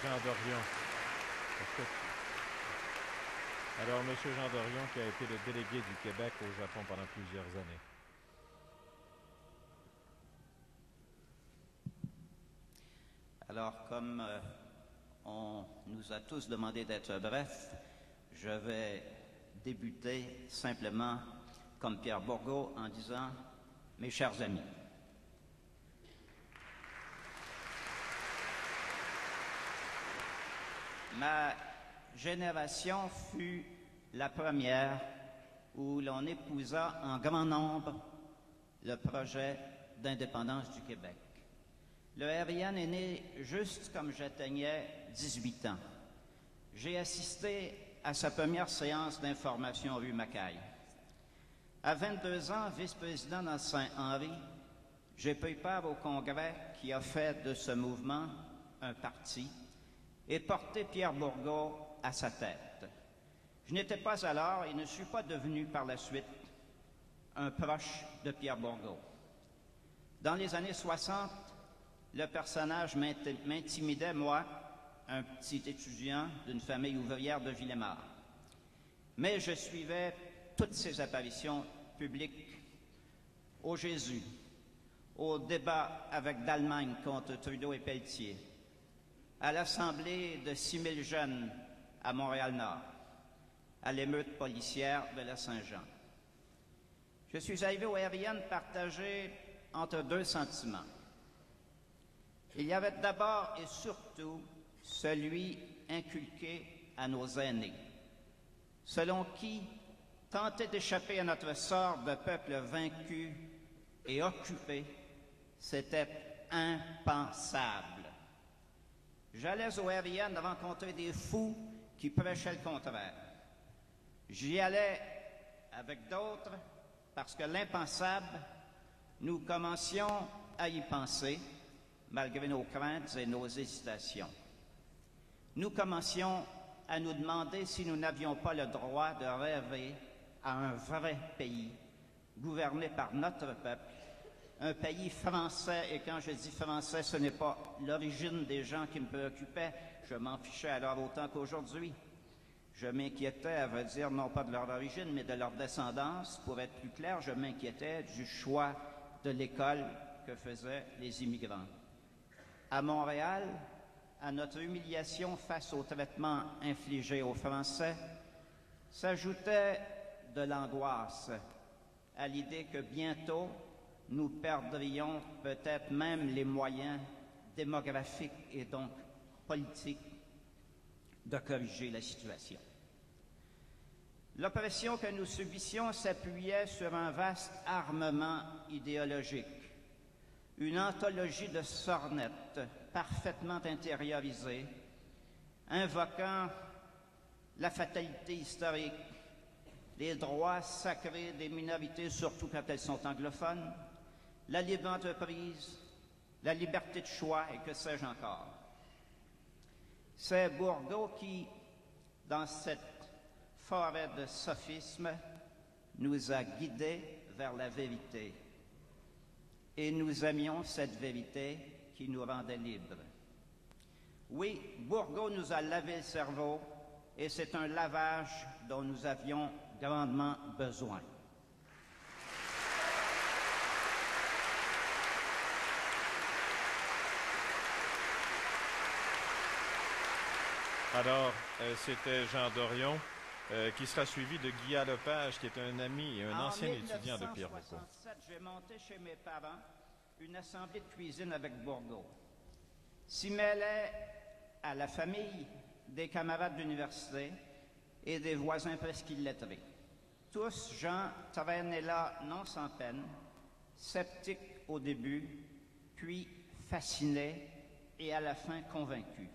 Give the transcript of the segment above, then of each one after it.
Jean Dorion. Alors, M. Jean Dorion, qui a été le délégué du Québec au Japon pendant plusieurs années. Alors, comme on nous a tous demandé d'être bref, je vais débuter simplement comme Pierre Bourgault en disant « Mes chers amis ». Ma génération fut la première où l'on épousa en grand nombre le projet d'indépendance du Québec. Le RIN est né juste comme j'atteignais 18 ans. J'ai assisté à sa première séance d'information rue Mackay. À 22 ans, vice-président dans Saint-Henri, j'ai pris part au congrès qui a fait de ce mouvement un parti et porté Pierre Bourgault à sa tête. Je n'étais pas alors et ne suis pas devenu par la suite un proche de Pierre Bourgault. Dans les années 60, le personnage m'intimidait, moi, un petit étudiant d'une famille ouvrière de Villemort. Mais je suivais toutes ses apparitions publiques au Jésus, au débat avec d'Allemagne contre Trudeau et Pelletier, à l'Assemblée de 6 000 jeunes à Montréal-Nord, à l'émeute policière de la Saint-Jean. Je suis arrivé au RIN partagé entre deux sentiments. Il y avait d'abord et surtout celui inculqué à nos aînés, selon qui tenter d'échapper à notre sort de peuple vaincu et occupé, c'était impensable. J'allais au RIN rencontrer des fous qui prêchaient le contraire. J'y allais avec d'autres parce que l'impensable, nous commencions à y penser, malgré nos craintes et nos hésitations. Nous commencions à nous demander si nous n'avions pas le droit de rêver à un vrai pays, gouverné par notre peuple, un pays français, et quand je dis français, ce n'est pas l'origine des gens qui me préoccupaient, je m'en fichais alors autant qu'aujourd'hui. Je m'inquiétais, à vrai dire, non pas de leur origine, mais de leur descendance. Pour être plus clair, je m'inquiétais du choix de l'école que faisaient les immigrants. À Montréal, à notre humiliation face au traitement infligé aux Français, s'ajoutait de l'angoisse à l'idée que bientôt nous perdrions peut-être même les moyens démographiques et donc politiques de corriger la situation. L'oppression que nous subissions s'appuyait sur un vaste armement idéologique, une anthologie de sornettes parfaitement intériorisées, invoquant la fatalité historique, les droits sacrés des minorités, surtout quand elles sont anglophones, la libre entreprise, la liberté de choix et que sais-je encore. C'est Bourgault qui, dans cette forêt de sophismes, nous a guidés vers la vérité. Et nous aimions cette vérité qui nous rendait libres. Oui, Bourgault nous a lavé le cerveau et c'est un lavage dont nous avions grandement besoin. Alors, c'était Jean Dorion, qui sera suivi de Guy Lepage, qui est un ami et un ancien étudiant de Pierre Bourgault. En 1967, j'ai monté chez mes parents une assemblée de cuisine avec Bourgault. S'y mêlaient à la famille des camarades d'université et des voisins presque illettrés. Tous gens traînaient là non sans peine, sceptiques au début, puis fascinés et à la fin convaincus.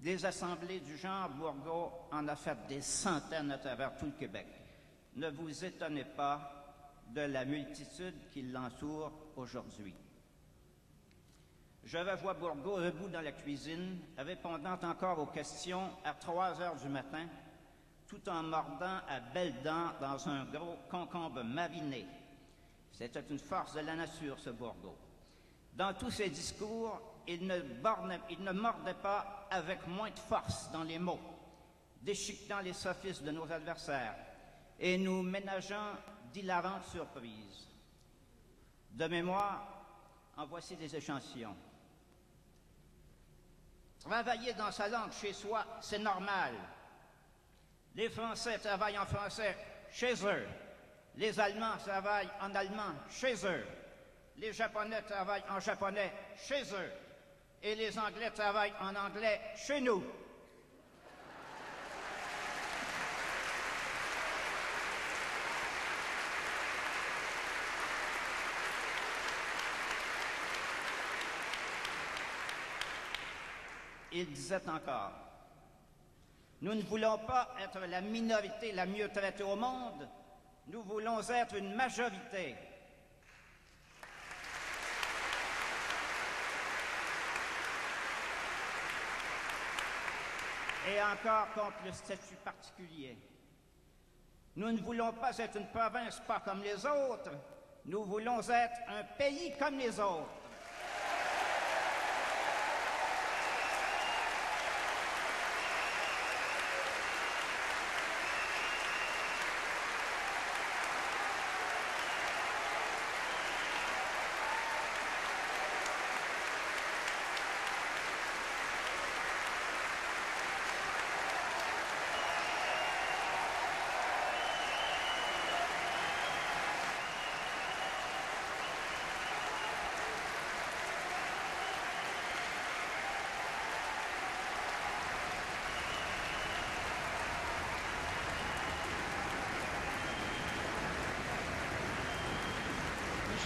Des assemblées du genre, Bourgault en a fait des centaines à travers tout le Québec. Ne vous étonnez pas de la multitude qui l'entoure aujourd'hui. Je revois Bourgault debout dans la cuisine, répondant encore aux questions à 3 heures du matin, tout en mordant à belles dents dans un gros concombre mariné. C'était une force de la nature, ce Bourgault. Dans tous ses discours, il ne mordait pas avec moins de force dans les mots, déchiquetant les sophismes de nos adversaires et nous ménageant d'hilarantes surprises. De mémoire, en voici des échantillons. Travailler dans sa langue chez soi, c'est normal. Les Français travaillent en français chez eux. Les Allemands travaillent en allemand chez eux. Les Japonais travaillent en japonais chez eux. Et les Anglais travaillent en anglais chez nous. Il disait encore, nous ne voulons pas être la minorité la mieux traitée au monde, nous voulons être une majorité. Et encore contre le statut particulier. Nous ne voulons pas être une province pas comme les autres, nous voulons être un pays comme les autres.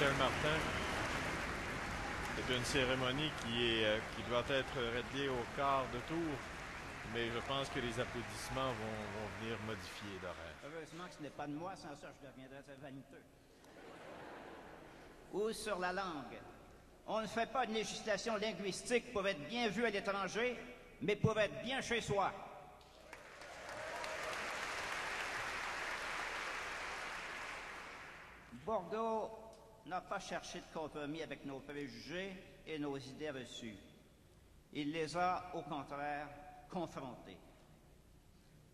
Michel Martin, c'est une cérémonie qui doit être réglée au quart de tour, mais je pense que les applaudissements vont venir modifier l'horaire. Heureusement que ce n'est pas de moi, sans ça je deviendrais très vaniteux. Ou sur la langue. On ne fait pas de législation linguistique pour être bien vu à l'étranger, mais pour être bien chez soi. Bourgault n'a pas cherché de compromis avec nos préjugés et nos idées reçues. Il les a, au contraire, confrontés.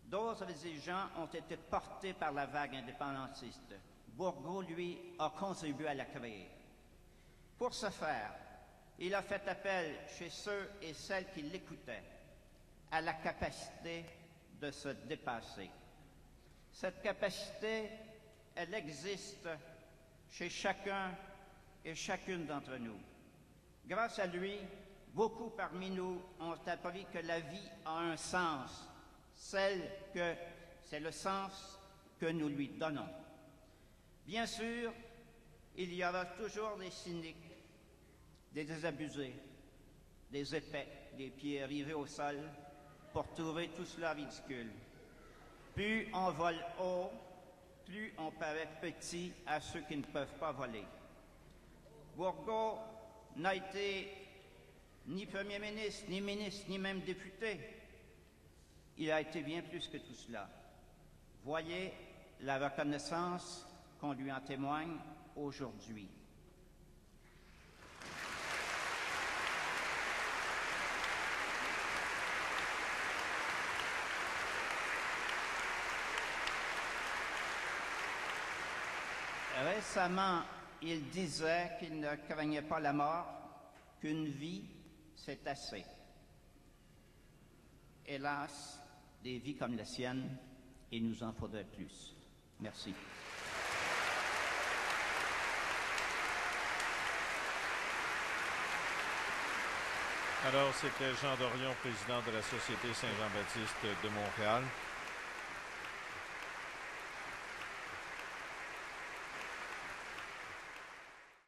D'autres dirigeants ont été portés par la vague indépendantiste. Bourgault, lui, a contribué à la créer. Pour ce faire, il a fait appel chez ceux et celles qui l'écoutaient à la capacité de se dépasser. Cette capacité, elle existe chez chacun et chacune d'entre nous. Grâce à lui, beaucoup parmi nous ont appris que la vie a un sens, c'est le sens que nous lui donnons. Bien sûr, il y aura toujours des cyniques, des désabusés, des épais, des pieds rivés au sol pour trouver tout cela ridicule. Plus on vole haut, plus on paraît petit à ceux qui ne peuvent pas voler. Bourgault n'a été ni Premier ministre, ni ministre, ni même député. Il a été bien plus que tout cela. Voyez la reconnaissance qu'on lui en témoigne aujourd'hui. Récemment, il disait qu'il ne craignait pas la mort, qu'une vie, c'est assez. Hélas, des vies comme la sienne, il nous en faudrait plus. Merci. Alors, c'était Jean Dorion, président de la Société Saint-Jean-Baptiste de Montréal.